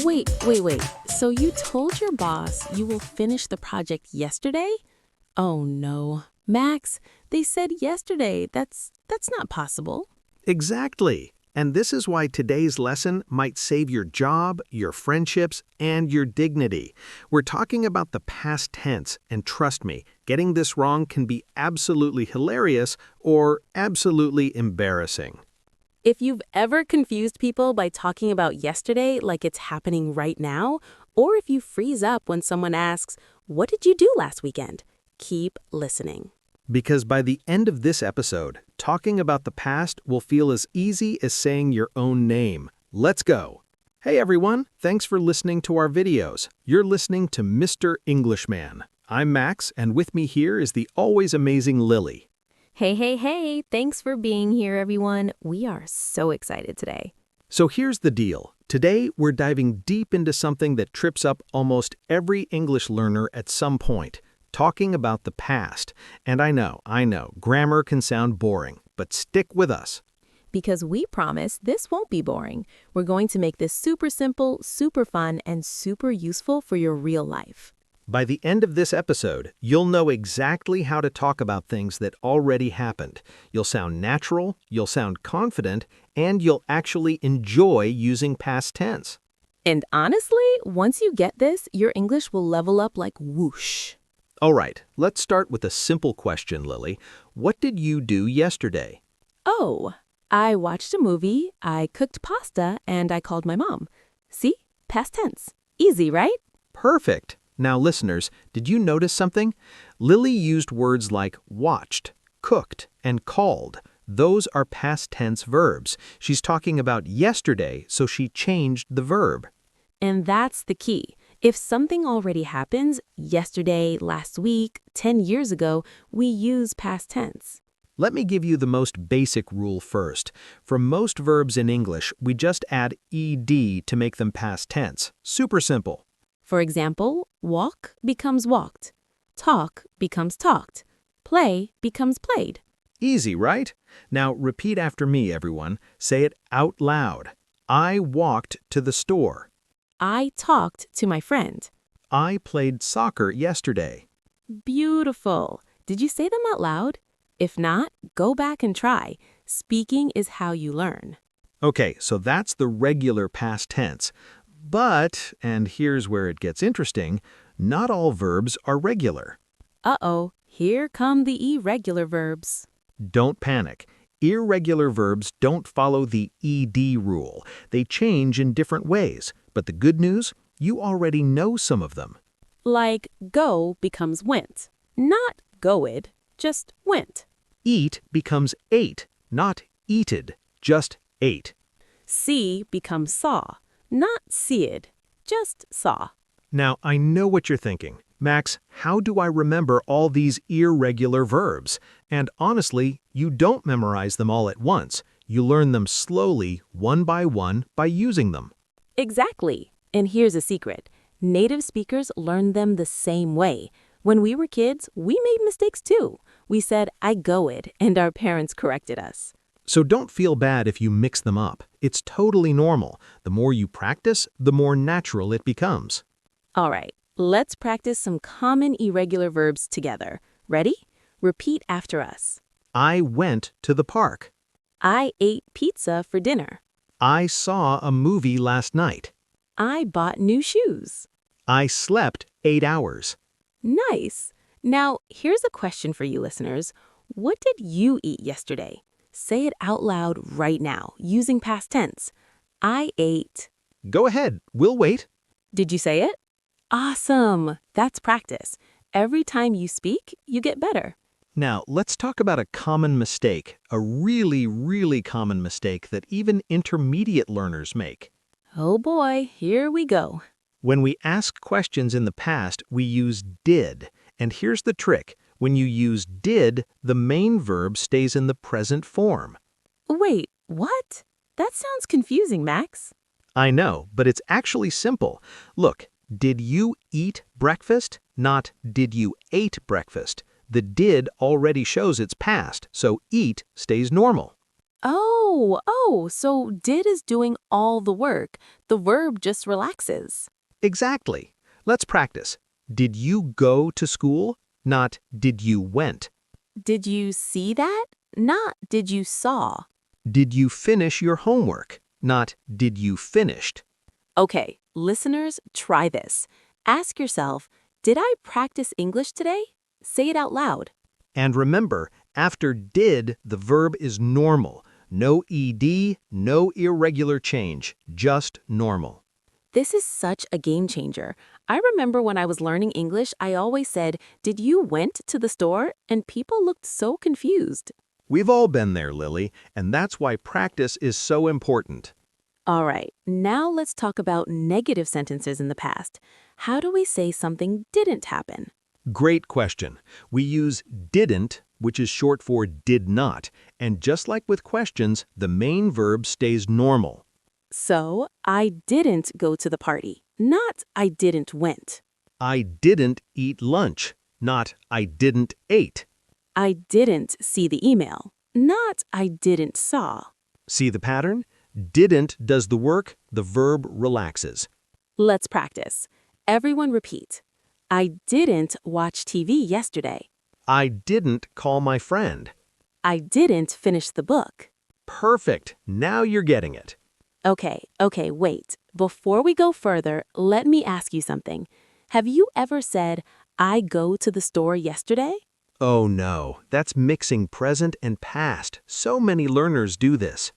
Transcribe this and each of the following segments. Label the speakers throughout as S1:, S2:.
S1: Wait. So you told your boss you will finish the project yesterday? Oh no. Max, they said yesterday. That's not possible.
S2: Exactly. And this is why today's lesson might save your job, your friendships, and your dignity. We're talking about the past tense, and trust me, getting this wrong can be absolutely hilarious or absolutely embarrassing.
S1: If you've ever confused people by talking about yesterday like it's happening right now, or if you freeze up when someone asks, "What did you do last weekend?" keep listening.
S2: Because by the end of this episode, talking about the past will feel as easy as saying your own name. Let's go! Hey everyone, thanks for listening to our videos. You're listening to Mr. Englishman. I'm Max, and with me here is the always amazing Lily.
S3: Hey. Thanks for being here, everyone. We are so excited today.
S2: So here's the deal. Today, we're diving deep into something that trips up almost every English learner at some point, talking about the past. And I know, grammar can sound boring, but stick with us.
S3: Because we promise this won't be boring. We're going to make this super simple, super fun, and super useful for your real life.
S2: By the end of this episode, you'll know exactly how to talk about things that already happened. You'll sound natural, you'll sound confident, and you'll actually enjoy using past tense.
S3: And honestly, once you get this, your English will level up like whoosh.
S2: All right, let's start with a simple question, Lily. What did you do yesterday?
S3: Oh, I watched a movie, I cooked pasta, and I called my mom. See? Past tense. Easy, right?
S2: Perfect. Now, listeners, did you notice something? Lily used words like watched, cooked, and called. Those are past tense verbs. She's talking about yesterday, so she changed the verb.
S3: And that's the key. If something already happens, yesterday, last week, 10 years ago, we use past tense.
S2: Let me give you the most basic rule first. For most verbs in English, we just add ed to make them past tense. Super simple.
S3: For example, walk becomes walked. Talk becomes talked. Play becomes played.
S2: Easy, right? Now repeat after me, everyone. Say it out loud. I walked to the store.
S3: I talked to my friend.
S2: I played soccer yesterday.
S3: Beautiful. Did you say them out loud? If not, go back and try. Speaking is how you learn.
S2: Okay, so that's the regular past tense. But, and here's where it gets interesting, not all verbs are regular.
S3: Uh-oh, here come the irregular verbs.
S2: Don't panic. Irregular verbs don't follow the ed rule. They change in different ways. But the good news, you already know some of them.
S3: Like go becomes went. Not goed, just went.
S2: Eat becomes ate, not eated, just ate.
S3: See becomes saw. Not seed, just saw.
S2: Now, I know what you're thinking. Max, how do I remember all these irregular verbs? And honestly, you don't memorize them all at once. You learn them slowly, one, by using them.
S3: Exactly. And here's a secret. Native speakers learn them the same way. When we were kids, we made mistakes too. We said, I goed, and our parents corrected us.
S2: So don't feel bad if you mix them up. It's totally normal. The more you practice, the more natural it becomes.
S3: All right, let's practice some common irregular verbs together. Ready? Repeat after us.
S2: I went to the park.
S3: I ate pizza for dinner.
S2: I saw a movie last night.
S3: I bought new shoes.
S2: I slept 8 hours.
S3: Nice. Now, here's a question for you listeners. What did you eat yesterday? Say it out loud right now, using past tense. I ate.
S2: Go ahead, we'll wait.
S3: Did you say it? Awesome. That's practice. Every time you speak, you get better.
S2: Now, let's talk about a common mistake, a really common mistake that even intermediate learners make.
S3: Oh boy, here we go.
S2: When we ask questions in the past, we use did. And here's the trick. When you use did, the main verb stays in the present form.
S3: Wait, what? That sounds confusing, Max.
S2: I know, but it's actually simple. Look, did you eat breakfast? Not did you ate breakfast. The did already shows it's past, so eat stays normal.
S3: So did is doing all the work. The verb just relaxes.
S2: Exactly. Let's practice. Did you go to school? Not did you went.
S3: Did you see that? Not did you saw.
S2: Did you finish your homework? Not did you finished.
S3: Okay, listeners, try this. Ask yourself, did I practice English today? Say it out loud.
S2: And remember, after did, the verb is normal. No ed, no irregular change, just normal.
S3: This is such a game changer. I remember when I was learning English, I always said, did you went to the store? And people looked so confused.
S2: We've all been there, Lily, and that's why practice is so important.
S3: All right, now let's talk about negative sentences in the past. How do we say something didn't happen?
S2: Great question. We use didn't, which is short for did not, and just like with questions, the main verb stays normal.
S3: So, I didn't go to the party, not I didn't went.
S2: I didn't eat lunch, not I didn't ate.
S3: I didn't see the email, not I didn't saw.
S2: See the pattern? Didn't does the work, the verb relaxes.
S3: Let's practice. Everyone repeat. I didn't watch TV yesterday.
S2: I didn't call my friend.
S3: I didn't finish the book.
S2: Perfect. Now you're getting it.
S3: Okay, wait. Before we go further, let me ask you something. Have you ever said, I go to the store yesterday?
S2: Oh no, that's mixing present and past. So many learners do this.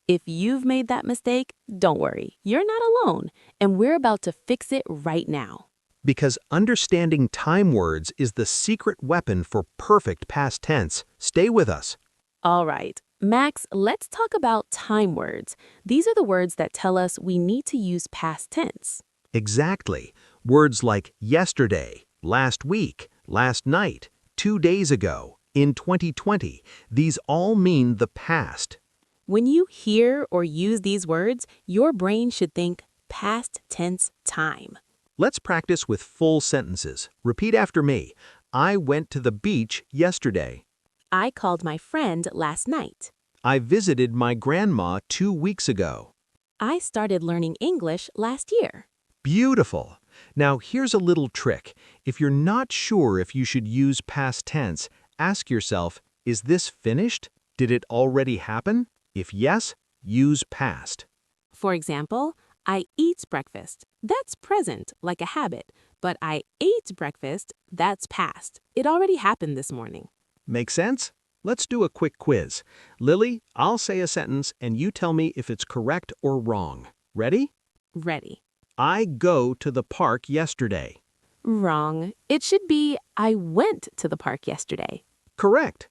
S3: If you've made that mistake, don't worry. You're not alone, and we're about to fix it right now.
S2: Because understanding time words is the secret weapon for perfect past tense. Stay with us.
S3: All right, Max, let's talk about time words. These are the words that tell us we need to use past tense.
S2: Exactly. Words like yesterday, last week, last night, 2 days ago, in 2020, these all mean the past.
S3: When you hear or use these words, your brain should think past tense time.
S2: Let's practice with full sentences. Repeat after me. I went to the beach yesterday.
S3: I called my friend last night.
S2: I visited my grandma 2 weeks ago.
S3: I started learning English last year.
S2: Beautiful. Now here's a little trick. If you're not sure if you should use past tense, ask yourself, is this finished? Did it already happen? If yes, use past.
S3: For example, I eat breakfast. That's present, like a habit. But I ate breakfast. That's past. It already happened this morning.
S2: Make sense? Let's do a quick quiz. Lily, I'll say a sentence and you tell me if it's correct or wrong. Ready?
S3: Ready.
S2: I go to the park yesterday.
S3: Wrong. It should be I went to the park yesterday.
S2: Correct.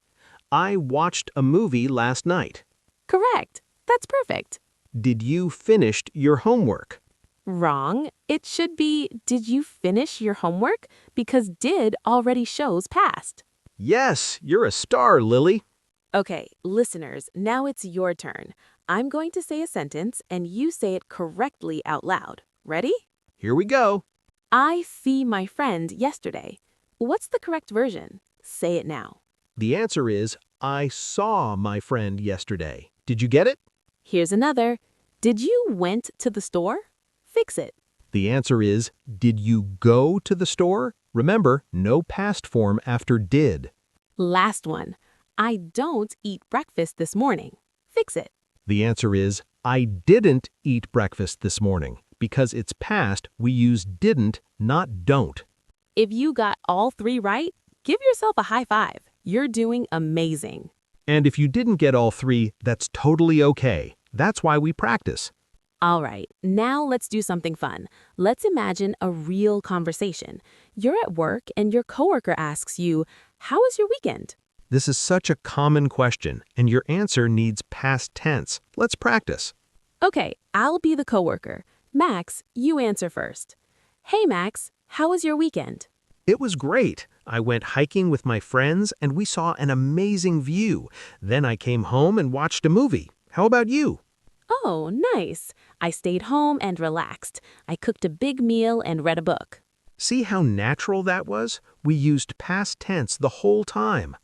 S2: I watched a movie last night.
S3: Correct. That's perfect.
S2: Did you finish your homework?
S3: Wrong. It should be did you finish your homework? Because did already shows past.
S2: Yes, you're a star, Lily.
S3: Okay, listeners, now it's your turn. I'm going to say a sentence and you say it correctly out loud. Ready?
S2: Here we go.
S3: I see my friend yesterday. What's the correct version? Say it now.
S2: The answer is, I saw my friend yesterday. Did you get it?
S3: Here's another. Did you went to the store? Fix it.
S2: The answer is, did you go to the store? Remember, no past form after did.
S3: Last one. I don't eat breakfast this morning. Fix it.
S2: The answer is, I didn't eat breakfast this morning. Because it's past, we use didn't, not don't.
S3: If you got all three right, give yourself a high five. You're doing amazing.
S2: And if you didn't get all three, that's totally okay. That's why we practice.
S3: All right, now let's do something fun. Let's imagine a real conversation. You're at work and your coworker asks you, how was your weekend?
S2: This is such a common question, and your answer needs past tense. Let's practice.
S3: Okay, I'll be the coworker. Max, you answer first. Hey Max, how was your weekend?
S2: It was great. I went hiking with my friends and we saw an amazing view. Then I came home and watched a movie. How about you?
S3: Oh, nice. I stayed home and relaxed. I cooked a big meal and read a book.
S2: See how natural that was? We used past tense the whole time.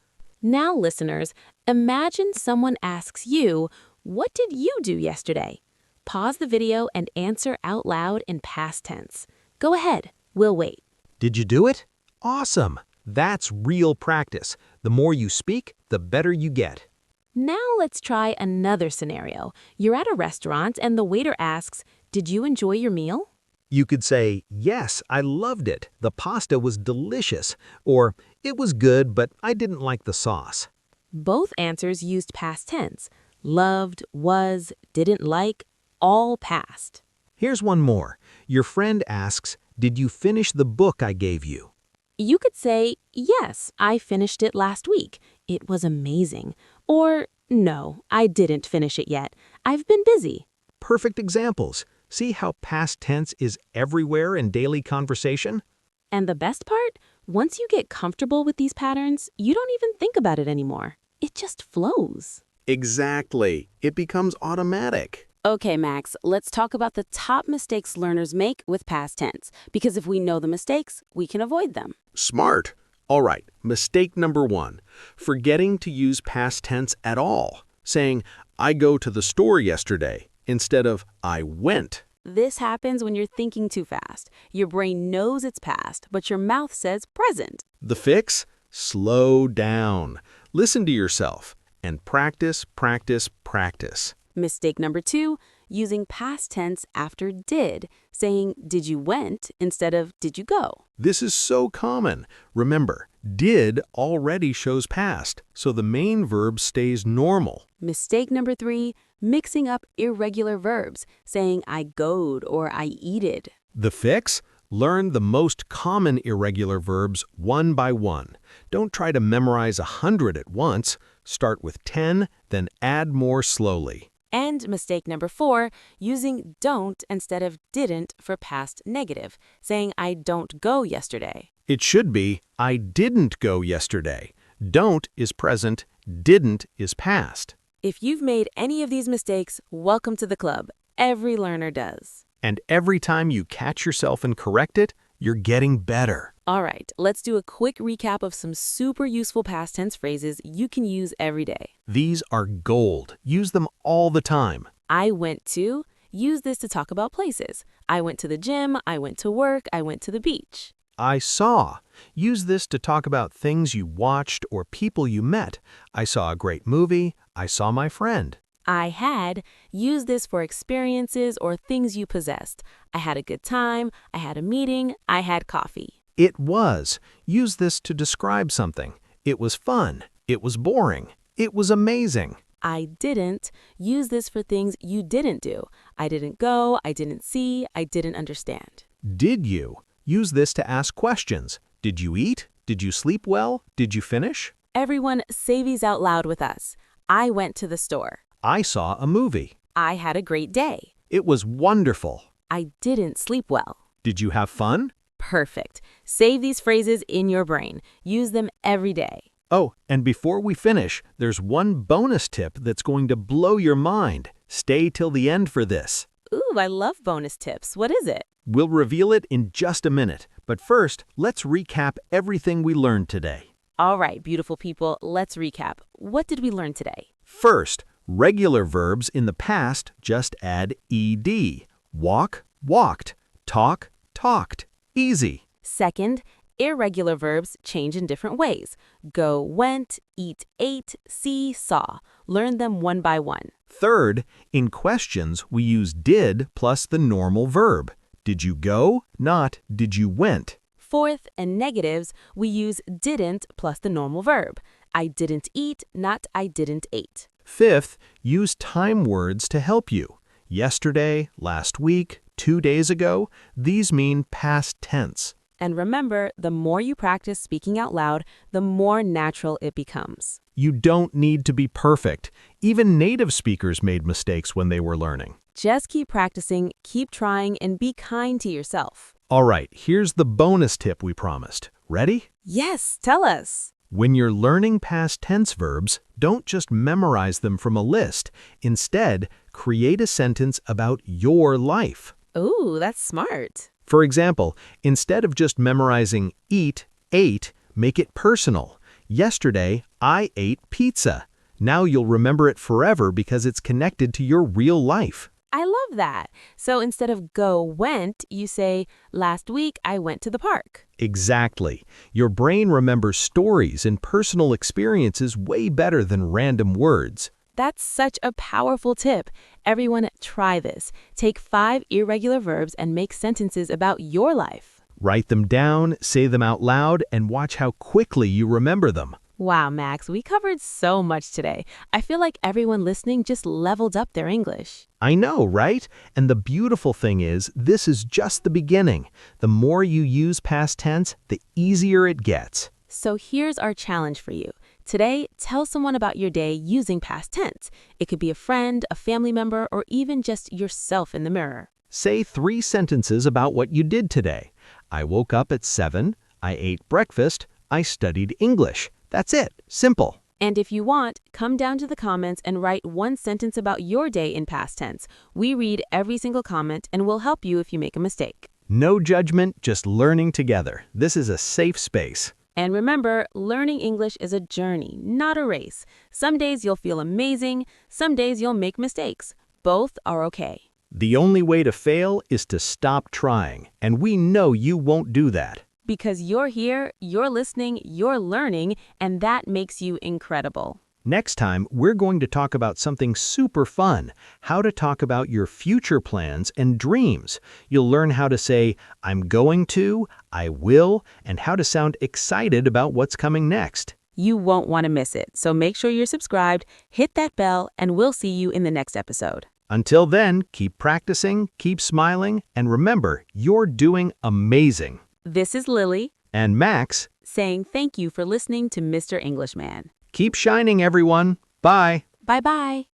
S3: Now, listeners, Imagine someone asks you, "What did you do yesterday?" Pause the video and answer out loud in past tense. Go ahead, we'll wait.
S2: Did you do it? Awesome! That's real practice. The more you speak, the better you get.
S3: Now let's try another scenario. You're at a restaurant and the waiter asks, "Did you enjoy your meal?"
S2: You could say, "Yes, I loved it. The pasta was delicious." Or, "It was good, but I didn't like the sauce."
S3: Both answers used past tense. Loved, was, didn't like, all past.
S2: Here's one more. Your friend asks, "Did you finish the book I gave you?"
S3: You could say, "Yes, I finished it last week. It was amazing." Or, "No, I didn't finish it yet. I've been busy."
S2: Perfect examples. See how past tense is everywhere in daily conversation?
S3: And the best part? Once you get comfortable with these patterns, you don't even think about it anymore. It just flows.
S2: Exactly. It becomes automatic.
S1: Okay, Max, let's talk about the top mistakes learners make with past tense, because if we know the mistakes, we can avoid them.
S2: Smart. All right, mistake number 1. Forgetting to use past tense at all. Saying, "I go to the store yesterday," instead of "I went."
S1: This happens when you're thinking too fast. Your brain knows it's past, but your mouth says present.
S2: The fix? Slow down. Listen to yourself and practice, practice, practice.
S1: Mistake number 2, using past tense after did, saying "did you went" instead of "did you go."
S2: This is so common. Remember, did already shows past, so the main verb stays normal.
S1: Mistake number 3, mixing up irregular verbs, saying "I goed" or "I eated."
S2: The fix? Learn the most common irregular verbs one by one. Don't try to memorize 100 at once. Start with 10, then add more slowly.
S1: And mistake number 4, using don't instead of didn't for past negative, saying "I don't go yesterday."
S2: It should be, "I didn't go yesterday." Don't is present, didn't is past.
S1: If you've made any of these mistakes, welcome to the club. Every learner does.
S2: And every time you catch yourself and correct it, you're getting better.
S1: All right, let's do a quick recap of some super useful past tense phrases you can use every day.
S2: These are gold. Use them all the time.
S1: I went to, use this to talk about places. I went to the gym, I went to work, I went to the beach.
S2: I saw. Use this to talk about things you watched or people you met. I saw a great movie. I saw my friend.
S1: I had, use this for experiences or things you possessed. I had a good time, I had a meeting, I had coffee.
S2: It was. Use this to describe something. It was fun. It was boring. It was amazing.
S1: I didn't, use this for things you didn't do. I didn't go, I didn't see, I didn't understand.
S2: Did you? Use this to ask questions. Did you eat? Did you sleep well? Did you finish?
S1: Everyone, say these out loud with us. I went to the store.
S2: I saw a movie.
S1: I had a great day.
S2: It was wonderful.
S1: I didn't sleep well.
S2: Did you have fun?
S1: Perfect. Save these phrases in your brain. Use them every day.
S2: Oh, and before we finish, there's one bonus tip that's going to blow your mind. Stay till the end for this.
S1: Ooh, I love bonus tips. What is it?
S2: We'll reveal it in just a minute. But first, let's recap everything we learned today.
S1: All right, beautiful people, let's recap. What did we learn today?
S2: First, regular verbs in the past just add ed. Walk, walked. Talk, talked. Easy.
S1: Second, irregular verbs change in different ways. Go, went, eat, ate, see, saw. Learn them one by one.
S2: Third, in questions, we use did plus the normal verb. Did you go? Not did you went.
S1: Fourth, in negatives, we use didn't plus the normal verb. I didn't eat, not I didn't ate.
S2: Fifth, use time words to help you. Yesterday, last week, 2 days ago, these mean past tense.
S1: And remember, the more you practice speaking out loud, the more natural it becomes.
S2: You don't need to be perfect. Even native speakers made mistakes when they were learning.
S1: Just keep practicing, keep trying, and be kind to yourself.
S2: All right, here's the bonus tip we promised. Ready?
S1: Yes, tell us.
S2: When you're learning past tense verbs, don't just memorize them from a list. Instead, create a sentence about your life.
S1: Ooh, that's smart.
S2: For example, instead of just memorizing eat, ate, make it personal. Yesterday, I ate pizza. Now you'll remember it forever because it's connected to your real life.
S3: I love that. So instead of go went, you say, last week I went to the park.
S2: Exactly. Your brain remembers stories and personal experiences way better than random words.
S3: That's such a powerful tip. Everyone, try this. Take 5 irregular verbs and make sentences about your life.
S2: Write them down, say them out loud, and watch how quickly you remember them.
S3: Wow, Max, we covered so much today. I feel like everyone listening just leveled up their English.
S2: I know, right? And the beautiful thing is, this is just the beginning. The more you use past tense, the easier it gets.
S3: So here's our challenge for you. Today, tell someone about your day using past tense. It could be a friend, a family member, or even just yourself in the mirror.
S2: Say 3 sentences about what you did today. I woke up at 7, I ate breakfast, I studied English. That's it. Simple.
S3: And if you want, come down to the comments and write 1 sentence about your day in past tense. We read every single comment and we'll help you if you make a mistake.
S2: No judgment, just learning together. This is a safe space.
S3: And remember, learning English is a journey, not a race. Some days you'll feel amazing, some days you'll make mistakes. Both are okay.
S2: The only way to fail is to stop trying, and we know you won't do that.
S3: Because you're here, you're listening, you're learning, and that makes you incredible.
S2: Next time, we're going to talk about something super fun, how to talk about your future plans and dreams. You'll learn how to say, I'm going to, I will, and how to sound excited about what's coming next.
S3: You won't want to miss it, so make sure you're subscribed, hit that bell, and we'll see you in the next episode.
S2: Until then, keep practicing, keep smiling, and remember, you're doing amazing.
S3: This is Lily.
S2: And Max.
S3: Saying thank you for listening to Mr. Englishman.
S2: Keep shining, everyone. Bye.
S3: Bye-bye.